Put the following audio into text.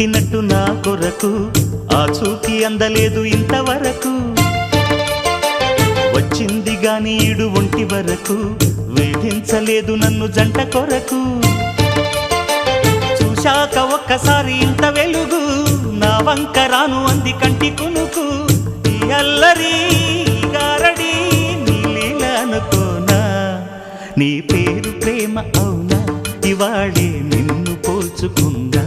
పుట్టినట్టు నా కొరకు ఆ చూకి అందలేదు ఇంతవరకు వచ్చింది గాని ఈడు ఒంటి వరకు వేధించలేదు నన్ను జంట కొరకు చూశాక ఒక్కసారి ఇంత వెలుగు నా వంక రాను అంది కంటి కునుకు ఈ అల్లరి గారడి నీ లీల అనుకోనా నీ పేరు ప్రేమ అవునా ఇవాళే నిన్ను పోల్చుకుందా